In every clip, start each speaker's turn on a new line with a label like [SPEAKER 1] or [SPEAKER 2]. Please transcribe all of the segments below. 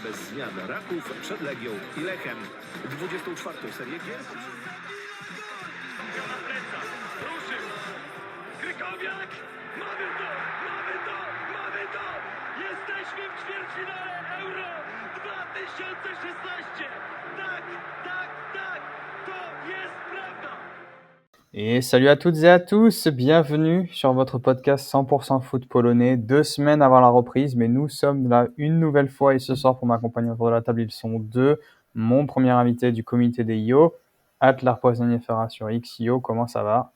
[SPEAKER 1] bez zmian Raków przed Legią i Lechem. 24. serię gier.
[SPEAKER 2] Na plecach, ruszył, Krykowiak, mamy to, mamy to, mamy to! Jesteśmy w ćwierćfinale Euro 2016! Tak, tak, tak, to jest prawda!
[SPEAKER 3] Et salut à toutes et à tous, bienvenue sur votre podcast 100% foot polonais, 2 semaines avant la reprise, mais nous sommes là une nouvelle fois et ce soir pour m'accompagner autour de la table, ils sont deux. Mon premier invité du comité des Yo, Atlar Poisonnier Ferrat sur X. Yo, comment ça va?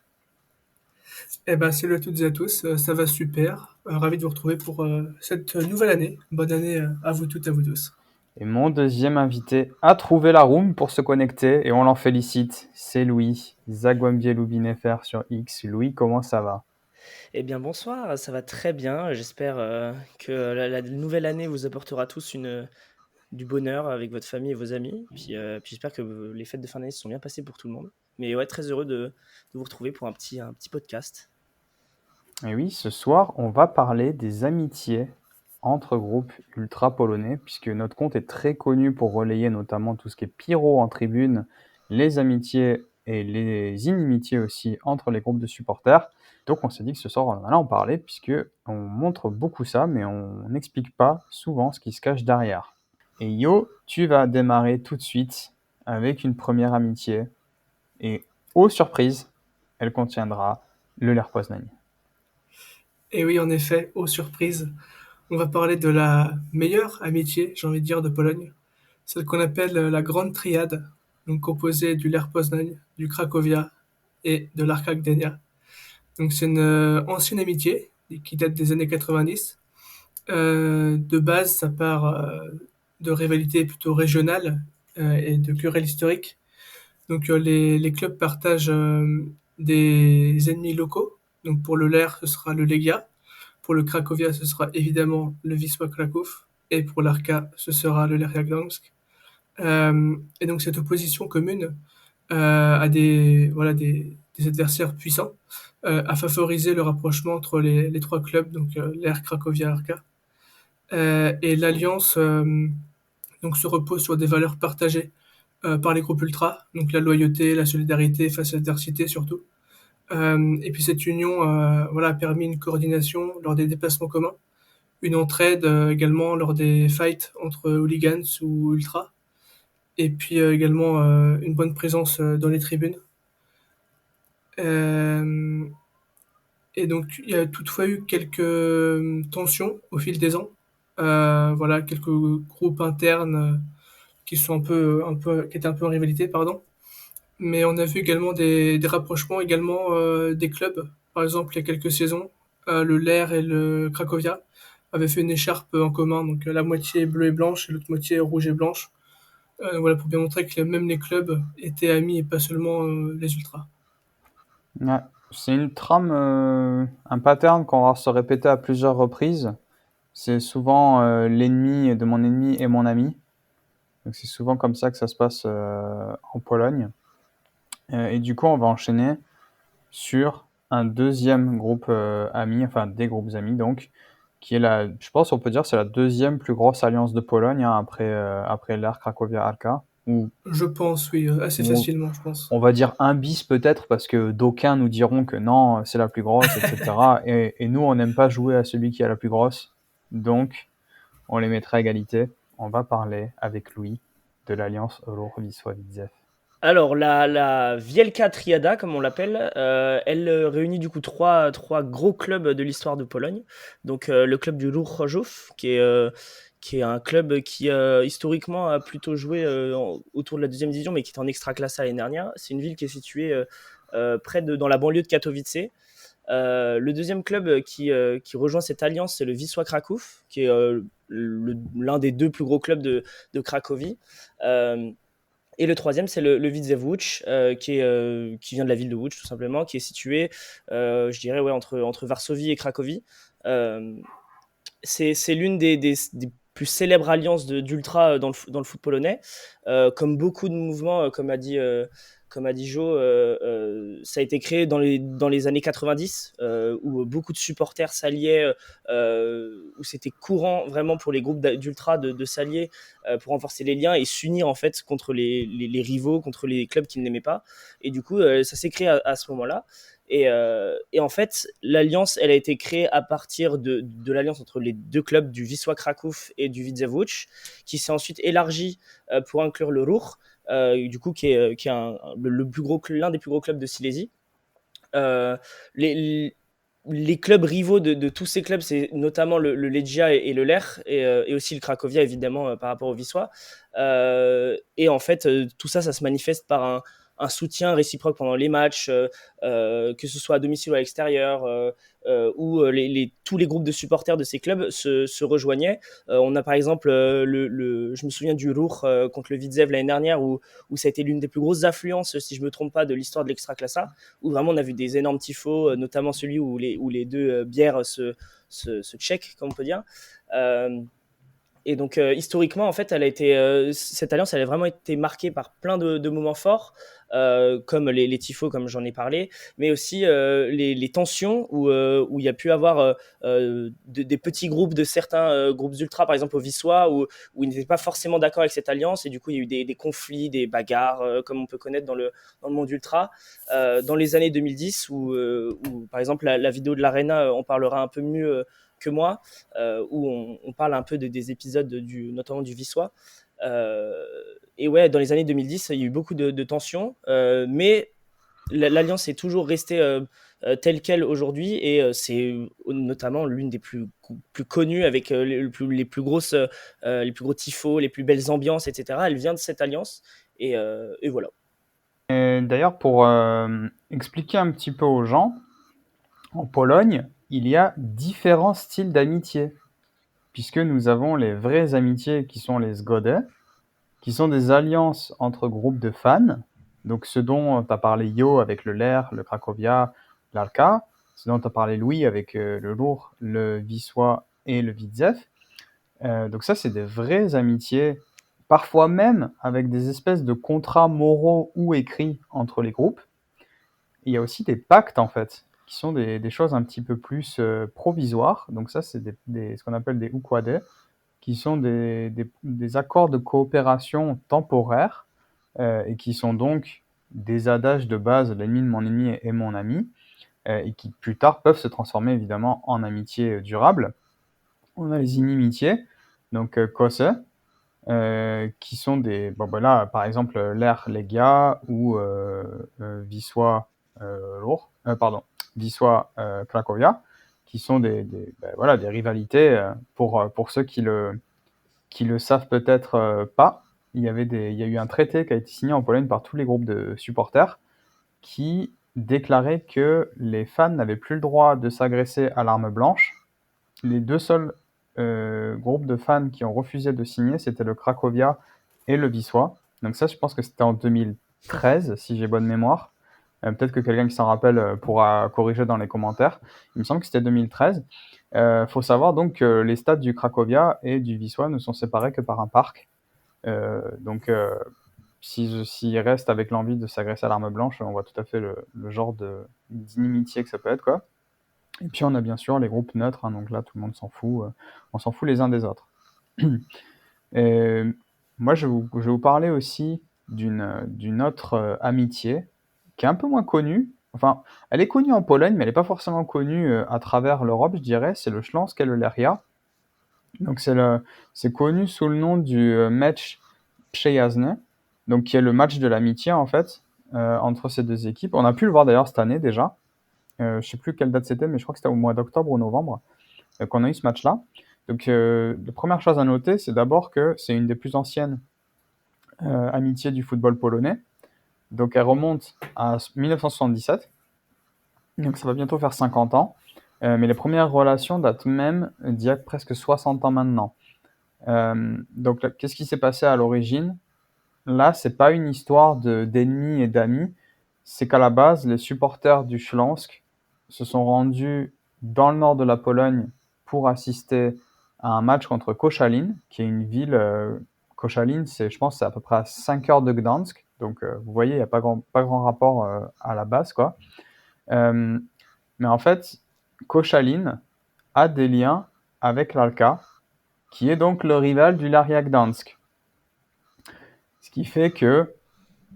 [SPEAKER 4] Salut à toutes et à tous, ça va super. Ravi de vous retrouver pour cette nouvelle année. Bonne année à vous toutes et à vous tous.
[SPEAKER 3] Et mon deuxième invité a trouvé la room pour se connecter et on l'en félicite, c'est Louis, Zagwambie Loubinefer sur X. Louis, comment ça va?
[SPEAKER 5] Eh bien bonsoir, ça va très bien. J'espère que la nouvelle année vous apportera tous du bonheur avec votre famille et vos amis. Puis j'espère que les fêtes de fin d'année se sont bien passées pour tout le monde. Mais ouais, très heureux de vous retrouver pour un petit podcast.
[SPEAKER 3] Et oui, ce soir, on va parler des amitiés entre groupes ultra polonais, puisque notre compte est très connu pour relayer notamment tout ce qui est pyro en tribune, les amitiés et les inimitiés aussi entre les groupes de supporters. Donc on s'est dit que ce soir, on allait en parler, puisque on montre beaucoup ça, mais on n'explique pas souvent ce qui se cache derrière. Et Yo, tu vas démarrer tout de suite avec une première amitié, et aux surprises, elle contiendra le Lech Poznań.
[SPEAKER 4] Et oui, en effet, aux surprises, on va parler de la meilleure amitié, j'ai envie de dire, de Pologne. Celle qu'on appelle la Grande Triade, donc composée du Lech Poznań, du Cracovia et de l'Arka Gdynia. Donc c'est une ancienne amitié qui date des années 90. De base, ça part de rivalités plutôt régionales et de querelles historiques. Donc les clubs partagent des ennemis locaux. Donc pour le Lech, ce sera le Legia. Pour le Cracovia, ce sera évidemment le Wisła Kraków. Et pour l'Arka, ce sera le Lechia Gdańsk. Et donc cette opposition commune à des adversaires puissants a favorisé le rapprochement entre les trois clubs, donc Lech, Cracovia, Arka. Et l'alliance donc se repose sur des valeurs partagées par les groupes ultras, donc la loyauté, la solidarité face à l'adversité surtout. Et puis cette union a permis une coordination lors des déplacements communs, une entraide également lors des fights entre hooligans ou ultras, et puis également une bonne présence dans les tribunes. Et donc il y a toutefois eu quelques tensions au fil des ans. Quelques groupes internes qui sont qui étaient un peu en rivalité, pardon. Mais on a vu également des rapprochements également des clubs. Par exemple, il y a quelques saisons, le Lech et le Cracovia avaient fait une écharpe en commun, donc la moitié bleue et blanche et l'autre moitié rouge et blanche. Pour bien montrer que même les clubs étaient amis et pas seulement les ultras.
[SPEAKER 3] Ouais, c'est une trame, un pattern qu'on va se répéter à plusieurs reprises. C'est souvent l'ennemi de mon ennemi et mon ami. Donc c'est souvent comme ça que ça se passe en Pologne. Et du coup, on va enchaîner sur un deuxième groupe ami, enfin des groupes amis donc, qui est je pense on peut dire c'est la deuxième plus grosse alliance de Pologne après Lech, Cracovia, Arka.
[SPEAKER 4] Je pense, oui, assez facilement, je pense.
[SPEAKER 3] On va dire un bis peut-être, parce que d'aucuns nous diront que non, c'est la plus grosse, etc. et nous, on n'aime pas jouer à celui qui a la plus grosse. Donc, on les mettra à égalité. On va parler avec Louis de l'Alliance Euro-Wisła Widzew.
[SPEAKER 5] Alors la Wielka Triada, comme on l'appelle, elle réunit du coup trois gros clubs de l'histoire de Pologne. Donc le club du Ruch Chorzów, qui est un club qui historiquement a plutôt joué autour de la deuxième division, mais qui est en extra-classe l'année dernière. C'est une ville qui est située dans la banlieue de Katowice. Le deuxième club qui rejoint cette alliance, c'est le Wisła Kraków, qui est l'un des deux plus gros clubs de Cracovie. Et le troisième, c'est le Widzew Łódź, qui vient de la ville de Łódź, tout simplement, qui est situé, je dirais, entre Varsovie et Cracovie. C'est l'une des plus célèbres alliances d'ultra dans le foot polonais. Comme beaucoup de mouvements, comme comme a dit Jo, ça a été créé dans les années 90, où beaucoup de supporters s'alliaient, où c'était courant vraiment pour les groupes d'ultra de s'allier pour renforcer les liens et s'unir en fait contre les rivaux, contre les clubs qu'ils n'aimaient pas. Et du coup, ça s'est créé à ce moment-là. Et en fait, l'alliance, elle a été créée à partir de l'alliance entre les deux clubs du Wisła Kraków et du Widzew Łódź, qui s'est ensuite élargie pour inclure le Ruch, du coup, qui est l'un des plus gros clubs de Silésie. Euh, les, les clubs rivaux de tous ces clubs, c'est notamment le Legia et le Lech, et aussi le Cracovia, évidemment, par rapport au Wisła. Et en fait, tout ça, ça se manifeste par un soutien réciproque pendant les matchs, que ce soit à domicile ou à l'extérieur, où tous les groupes de supporters de ces clubs se rejoignaient. On a par exemple, je me souviens du Ruch contre le Widzew l'année dernière, où ça a été l'une des plus grosses affluences, si je ne me trompe pas, de l'histoire de l'Extraclassa, où vraiment on a vu des énormes tifos, notamment celui où les deux bières se check, comme on peut dire. Et donc historiquement, en fait, cette alliance, elle a vraiment été marquée par plein de moments forts, comme les tifos, comme j'en ai parlé, mais aussi les tensions où il y a pu avoir des petits groupes de certains groupes ultra, par exemple au Wisła, où ils n'étaient pas forcément d'accord avec cette alliance, et du coup il y a eu des conflits, des bagarres, comme on peut connaître dans le monde ultra. Dans les années 2010, où par exemple la vidéo de l'Arena en parlera un peu mieux que moi, où on parle un peu des épisodes notamment du Wisła. Et ouais, dans les années 2010, il y a eu beaucoup de tensions, mais l'alliance est toujours restée telle qu'elle aujourd'hui, et c'est notamment l'une des plus connues, avec les plus gros tifos, les plus belles ambiances, etc. Elle vient de cette alliance, et voilà.
[SPEAKER 3] Et d'ailleurs, pour expliquer un petit peu aux gens, en Pologne, il y a différents styles d'amitié, puisque nous avons les vraies amitiés qui sont les zgody, qui sont des alliances entre groupes de fans, donc ce dont tu as parlé Yo avec le Lech, le Cracovia, l'Arka, ce dont tu as parlé Louis avec le Ruch, le Wisła et le Widzew. Donc ça, c'est des vraies amitiés, parfois même avec des espèces de contrats moraux ou écrits entre les groupes. Il y a aussi des pactes, en fait, qui sont des choses un petit peu plus provisoires. Donc ça, c'est ce qu'on appelle des układy, qui sont des accords de coopération temporaires, et qui sont donc des adages de base, l'ennemi de mon ennemi est mon ami, et qui plus tard peuvent se transformer évidemment en amitié durable. On a les inimitiés, donc kose, qui sont là, par exemple, Lech Legia ou Wisła Wisła Cracovia, qui sont des rivalités. Pour ceux qui le savent peut-être pas, il y a eu un traité qui a été signé en Pologne par tous les groupes de supporters qui déclarait que les fans n'avaient plus le droit de s'agresser à l'arme blanche. Les deux seuls groupes de fans qui ont refusé de signer, c'était le Cracovia et le Wisła. Donc ça, je pense que c'était en 2013, si j'ai bonne mémoire. Peut-être que quelqu'un qui s'en rappelle pourra corriger dans les commentaires. Il me semble que c'était 2013. Faut savoir donc que les stades du Cracovia et du Wisła ne sont séparés que par un parc. Donc s'ils restent avec l'envie de s'agresser à l'arme blanche, on voit tout à fait le genre d'inimitié que ça peut être, quoi. Et puis on a bien sûr les groupes neutres, hein, donc là tout le monde s'en fout, on s'en fout les uns des autres. Et moi je vais vous parler aussi d'une autre amitié qui est un peu moins connue. Enfin, elle est connue en Pologne, mais elle n'est pas forcément connue à travers l'Europe, je dirais. C'est le Śląsk et le Lechia. Donc c'est connu sous le nom du mecz przyjazny, donc qui est le match de l'amitié en fait, entre ces deux équipes. On a pu le voir d'ailleurs cette année déjà. Je sais plus quelle date c'était, mais je crois que c'était au mois d'octobre ou novembre qu'on a eu ce match-là. Donc la première chose à noter, c'est d'abord que c'est une des plus anciennes amitiés du football polonais. Donc elle remonte à 1977. Donc ça va bientôt faire 50 ans. Mais les premières relations datent même d'il y a presque 60 ans maintenant. Donc qu'est-ce qui s'est passé à l'origine ? Là, c'est pas une histoire d'ennemis et d'amis. C'est qu'à la base, les supporters du Śląsk se sont rendus dans le nord de la Pologne pour assister à un match contre Koszalin, qui est une ville... Koszalin, je pense, c'est à peu près à 5 heures de Gdansk. Donc, vous voyez, il n'y a pas grand rapport à la base, quoi. Mais en fait, Koszalin a des liens avec l'Alka, qui est donc le rival du Lechia Gdańsk. Ce qui fait que,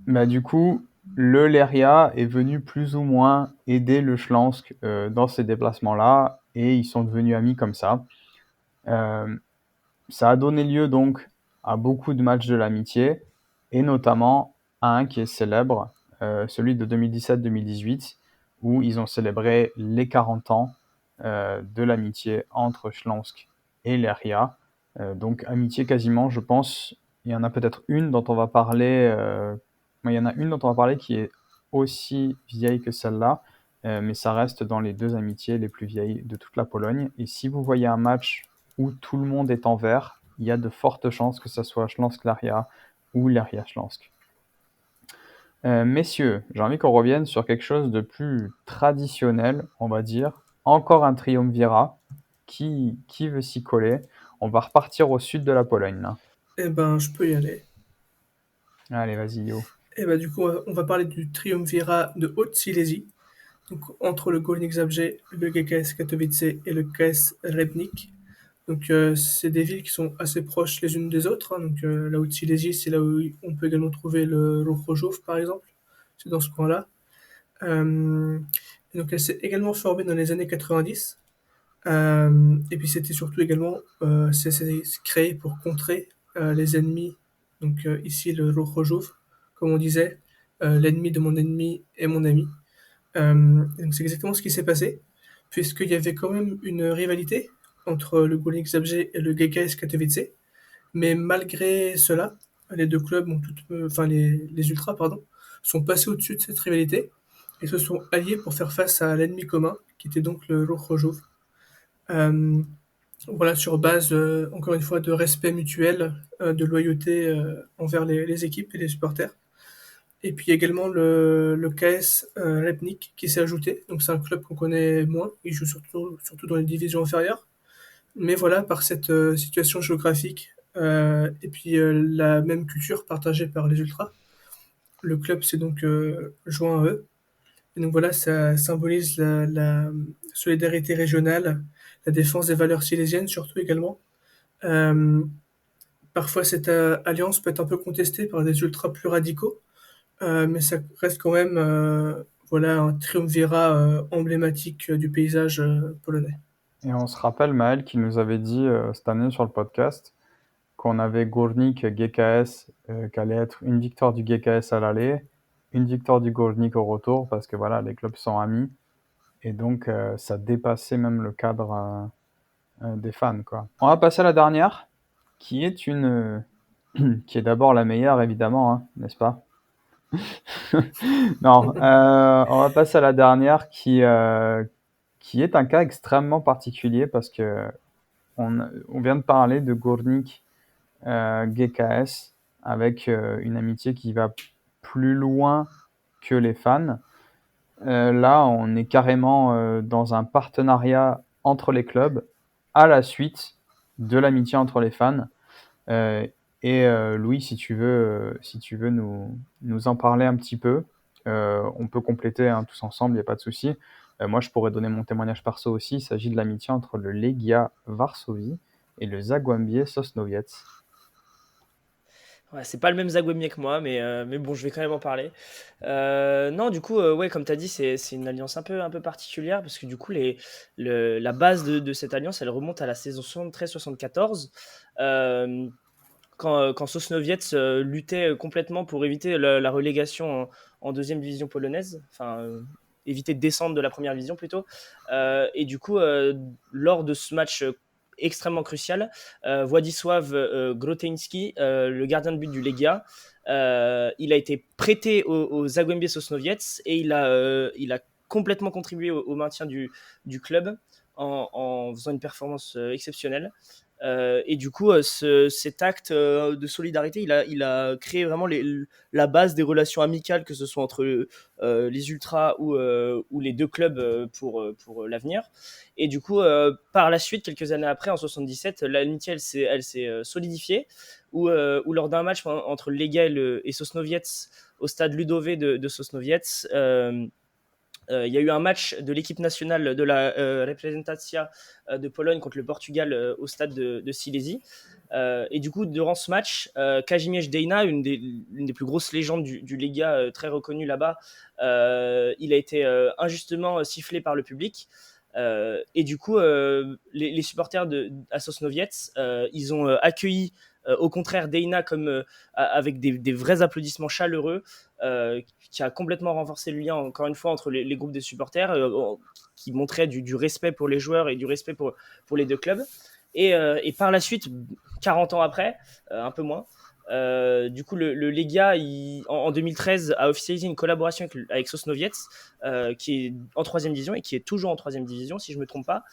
[SPEAKER 3] du coup, le Lechia est venu plus ou moins aider le Śląsk dans ces déplacements-là, et ils sont devenus amis comme ça. Ça a donné lieu donc à beaucoup de matchs de l'amitié, et notamment à un qui est célèbre, celui de 2017-2018, où ils ont célébré les 40 ans de l'amitié entre Śląsk et Lechia. Donc amitié quasiment, je pense, il y en a peut-être une dont on va parler, il y en a une dont on va parler qui est aussi vieille que celle-là, mais ça reste dans les deux amitiés les plus vieilles de toute la Pologne. Et si vous voyez un match où tout le monde est en vert, il y a de fortes chances que ce soit Śląsk-Lechia ou Lechia-Śląsk. Messieurs, j'ai envie qu'on revienne sur quelque chose de plus traditionnel, on va dire. Encore un triumvirat. Qui veut s'y coller? On va repartir au sud de la Pologne, là.
[SPEAKER 4] Eh ben, je peux y aller.
[SPEAKER 3] Allez, vas-y, Yo.
[SPEAKER 4] Et ben, du coup, on va parler du triumvirat de Haute-Silésie. Donc, entre le Górnik Zabrze, le GKS Katowice et le KS Rybnik. Donc, c'est des villes qui sont assez proches les unes des autres, hein. Donc, la Haute-Silésie, c'est là où on peut également trouver le Ruch par exemple. C'est dans ce coin-là. Donc, elle s'est également formée dans les années 90. Et puis, c'était surtout également c'est créé pour contrer les ennemis. Donc, ici, le Ruch, comme on disait, l'ennemi de mon ennemi est mon ami. Donc, c'est exactement ce qui s'est passé, puisqu'il y avait quand même une rivalité entre le Górnik Zabrze et le GKS Katowice. Mais malgré cela, les deux clubs, les Ultras, pardon, sont passés au-dessus de cette rivalité et se sont alliés pour faire face à l'ennemi commun, qui était donc le Ruch. Voilà, sur base, encore une fois, de respect mutuel, de loyauté envers les équipes et les supporters. Et puis également le KS Rybnik qui s'est ajouté. Donc c'est un club qu'on connaît moins. Il joue surtout dans les divisions inférieures. Mais voilà, par cette situation géographique et puis la même culture partagée par les Ultras, le club s'est donc joint à eux. Et donc voilà, ça symbolise la solidarité régionale, la défense des valeurs silésiennes surtout également. Euh, Parfois cette alliance peut être un peu contestée par des ultras plus radicaux, mais ça reste quand même voilà, un triumvirat emblématique du paysage polonais.
[SPEAKER 3] Et on se rappelle, Maël, qui nous avait dit cette année sur le podcast qu'on avait Górnik GKS, qu'allait être une victoire du GKS à l'aller, une victoire du Górnik au retour, parce que voilà, les clubs sont amis. Et donc, ça dépassait même le cadre des fans, quoi. On va passer à la dernière, qui est qui est d'abord la meilleure, évidemment, hein, n'est-ce pas? Non, on va passer à la dernière qui est un cas extrêmement particulier parce que on vient de parler de Górnik GKS avec une amitié qui va plus loin que les fans. Là, on est carrément dans un partenariat entre les clubs à la suite de l'amitié entre les fans. Louis, si tu veux nous en parler un petit peu, on peut compléter hein, tous ensemble, il n'y a pas de souci. Moi, je pourrais donner mon témoignage perso aussi. Il s'agit de l'amitié entre le Legia Varsovie et le Zagłębie Sosnowiec.
[SPEAKER 5] Ouais, c'est pas le même Zagłębie que moi, mais bon, je vais quand même en parler. Non, du coup, ouais, comme tu as dit, c'est une alliance un peu particulière parce que du coup, la base de cette alliance, elle remonte à la saison 73-74. Quand Sosnowiec luttait complètement pour éviter la relégation en deuxième division polonaise, enfin éviter de descendre de la première division plutôt. Et du coup, lors de ce match extrêmement crucial, Władysław Groteński, le gardien de but du Legia, il a été prêté au Zagłębie Sosnowiec et il a complètement contribué au maintien du club en faisant une performance exceptionnelle. Et du coup, cet acte de solidarité, il a créé vraiment la base des relations amicales, que ce soit entre les ultras ou les deux clubs pour l'avenir. Et du coup, par la suite, quelques années après, en 77, l'amitié, elle s'est solidifiée, où lors d'un match entre Legia et Sosnowiec au stade Ludovic de Sosnowiec, il y a eu un match de l'équipe nationale de la Reprezentacja de Pologne contre le Portugal au stade de Silésie. Et du coup, durant ce match, Kazimierz Dejna, une des plus grosses légendes du Legia, très reconnue là-bas, il a été injustement sifflé par le public. Et du coup, les supporters à Sosnowiec, ils ont accueilli au contraire Dejna avec des vrais applaudissements chaleureux, qui a complètement renforcé le lien, encore une fois, entre les groupes de supporters, qui montrait du respect pour les joueurs et du respect pour les deux clubs. Et par la suite, 40 ans après, un peu moins, du coup, le Legia, en 2013, a officialisé une collaboration avec Sosnowiec, qui est en 3e division et qui est toujours en 3e division, si je ne me trompe pas.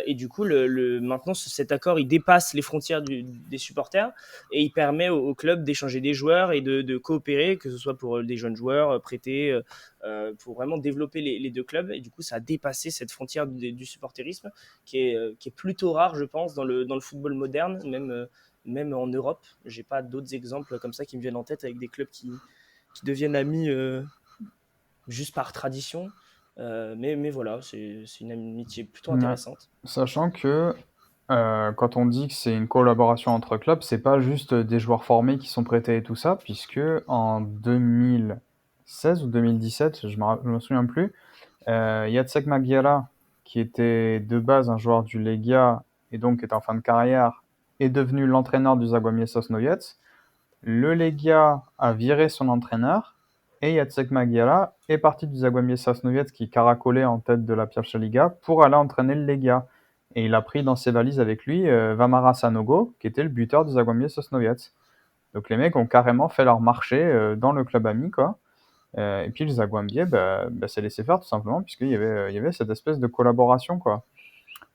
[SPEAKER 5] Et du coup, maintenant, cet accord, il dépasse les frontières des supporters et il permet au club d'échanger des joueurs et de coopérer, que ce soit pour des jeunes joueurs prêtés, pour vraiment développer les deux clubs. Et du coup, ça a dépassé cette frontière du supporterisme qui est plutôt rare, je pense, dans le football moderne, même en Europe. J'ai pas d'autres exemples comme ça qui me viennent en tête avec des clubs qui deviennent amis juste par tradition. Mais voilà, c'est une amitié plutôt
[SPEAKER 3] Ouais.
[SPEAKER 5] intéressante.
[SPEAKER 3] Sachant que quand on dit que c'est une collaboration entre clubs, c'est pas juste des joueurs formés qui sont prêtés et tout ça, puisque en 2016 ou 2017, je me souviens plus, Jacek Magiera, qui était de base un joueur du Legia et donc était en fin de carrière, est devenu l'entraîneur du Zagłębie Sosnowiec. Le Legia a viré son entraîneur et Jacek Magiera est parti du Zagłębie Sosnowiec qui caracolait en tête de la Pierwsza Liga pour aller entraîner le Legia. Et il a pris dans ses valises avec lui Vamara Sanogo, qui était le buteur du Zagłębie Sosnowiec. Donc les mecs ont carrément fait leur marché dans le club ami, quoi. Et puis le Zagłębie s'est laissé faire tout simplement, puisqu'il y avait cette espèce de collaboration, quoi.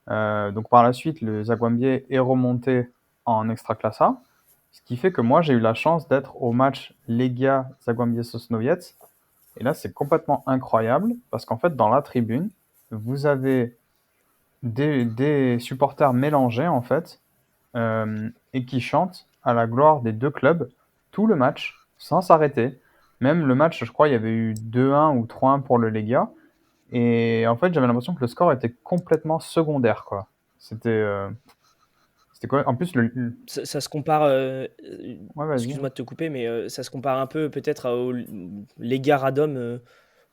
[SPEAKER 3] Donc par la suite, le Zagłębie est remonté en Ekstraklasa, ce qui fait que moi j'ai eu la chance d'être au match Legia Zagłębie Sosnowiec. Et là c'est complètement incroyable, parce qu'en fait dans la tribune, vous avez des supporters mélangés en fait, et qui chantent à la gloire des deux clubs tout le match sans s'arrêter. Même le match, je crois, il y avait eu 2-1 ou 3-1 pour le Legia. Et en fait, j'avais l'impression que le score était complètement secondaire, quoi. C'était quoi? En plus,
[SPEAKER 5] Ça se compare,
[SPEAKER 3] Ouais, vas-y.
[SPEAKER 5] excuse-moi de te couper, mais ça se compare un peu peut-être au Legia Radom,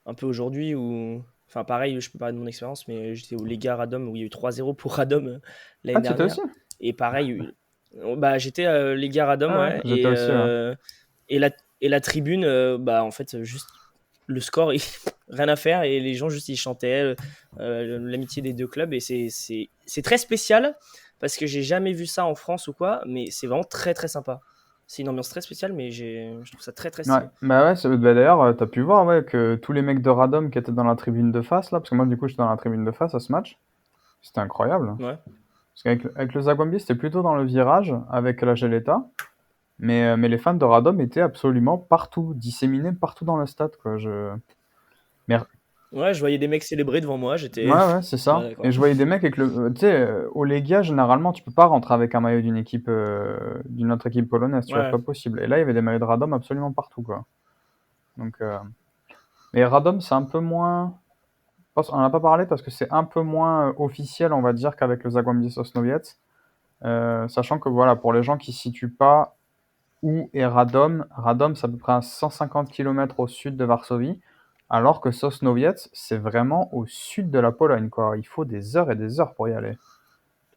[SPEAKER 5] un peu aujourd'hui, enfin pareil, je peux parler de mon expérience, mais j'étais au Legia Radom où il y a eu 3-0 pour Radom l'année
[SPEAKER 3] Ah, tu étais
[SPEAKER 5] dernière.
[SPEAKER 3] aussi?
[SPEAKER 5] Et pareil, j'étais à Legia Radom,
[SPEAKER 3] Ah,
[SPEAKER 5] ouais,
[SPEAKER 3] j'étais aussi, ouais.
[SPEAKER 5] et la tribune, en fait, juste le score, rien à faire, et les gens juste ils chantaient l'amitié des deux clubs, et c'est très spécial parce que j'ai jamais vu ça en France ou quoi, mais c'est vraiment très très sympa. C'est une ambiance très spéciale, mais je trouve ça très très
[SPEAKER 3] Ouais,
[SPEAKER 5] stylé.
[SPEAKER 3] d'ailleurs, t'as pu voir que tous les mecs de Radom qui étaient dans la tribune de face, là, parce que moi, du coup, j'étais dans la tribune de face à ce match, c'était incroyable.
[SPEAKER 5] Ouais.
[SPEAKER 3] Parce qu'avec le Zagłębie, c'était plutôt dans le virage, avec la Geleta, mais les fans de Radom étaient absolument partout, disséminés partout dans le stade, quoi. Mais
[SPEAKER 5] Ouais, je voyais des mecs célébrer devant moi, j'étais.
[SPEAKER 3] ouais, c'est ça.
[SPEAKER 5] Ouais, d'accord.
[SPEAKER 3] Et je voyais des mecs avec tu sais, au Legia, généralement, tu peux pas rentrer avec un maillot d'une autre équipe polonaise, tu vois, c'est
[SPEAKER 5] Ouais.
[SPEAKER 3] pas possible. Et là, il y avait des maillots de Radom absolument partout, quoi. Donc, mais Radom, c'est un peu moins. On n'en a pas parlé parce que c'est un peu moins officiel, on va dire, qu'avec le Zagłębie Sosnowiec. Sachant que, voilà, pour les gens qui ne situent pas où est Radom, Radom, c'est à peu près à 150 km au sud de Varsovie. Alors que Sosnowiec, c'est vraiment au sud de la Pologne, quoi. Il faut des heures et des heures pour y aller.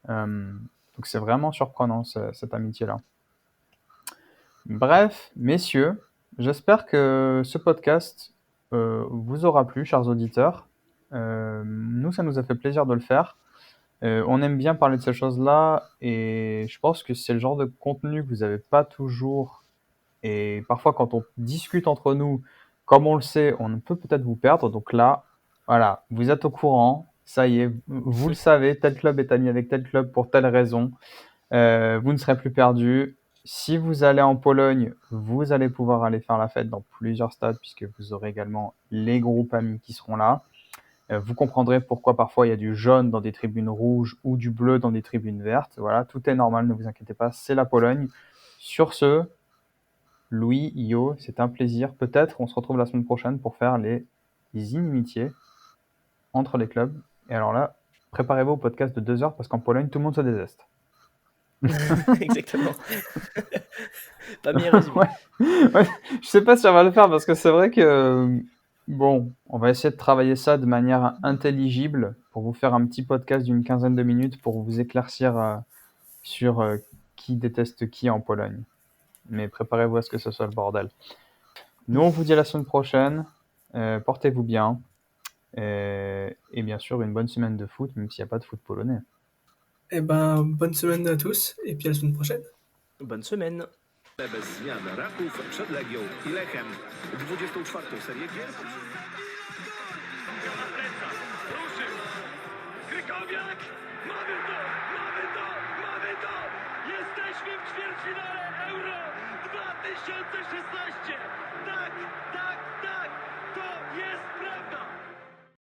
[SPEAKER 3] Donc c'est vraiment surprenant, cette amitié-là. Bref, messieurs, j'espère que ce podcast vous aura plu, chers auditeurs. Nous, ça nous a fait plaisir de le faire. On aime bien parler de ces choses-là, et je pense que c'est le genre de contenu que vous n'avez pas toujours. Et parfois, quand on discute entre nous, comme on le sait, on peut peut-être vous perdre. Donc là, voilà, vous êtes au courant. Ça y est, vous le savez, tel club est ami avec tel club pour telle raison. Vous ne serez plus perdu. Si vous allez en Pologne, vous allez pouvoir aller faire la fête dans plusieurs stades, puisque vous aurez également les groupes amis qui seront là. Vous comprendrez pourquoi parfois il y a du jaune dans des tribunes rouges ou du bleu dans des tribunes vertes. Voilà, tout est normal, ne vous inquiétez pas, c'est la Pologne. Sur ce, Louis, Io, c'est un plaisir. Peut-être on se retrouve la semaine prochaine pour faire les inimitiés entre les clubs. Et alors là, préparez-vous au podcast de 2 heures parce qu'en Pologne, tout le monde se déseste.
[SPEAKER 5] Exactement. Pas bien résumé.
[SPEAKER 3] Ouais, je sais pas si on va le faire parce que c'est vrai que bon, on va essayer de travailler ça de manière intelligible pour vous faire un petit podcast d'une 15aine de minutes pour vous éclaircir sur qui déteste qui en Pologne. Mais préparez-vous à ce que ce soit le bordel. Nous, on vous dit à la semaine prochaine. Portez-vous bien. Et bien sûr, une bonne semaine de foot, même s'il n'y a pas de foot polonais.
[SPEAKER 4] Eh ben, bonne semaine à tous, et puis à la semaine prochaine.
[SPEAKER 5] Bonne semaine.
[SPEAKER 1] Bez zmian Raków przed Legią i Lechem. 24. serię gier.
[SPEAKER 2] Na plecach, ruszył. Krykowiak, mamy to, mamy to, mamy to. Jesteśmy w ćwierćfinale Euro 2016. Tak, tak,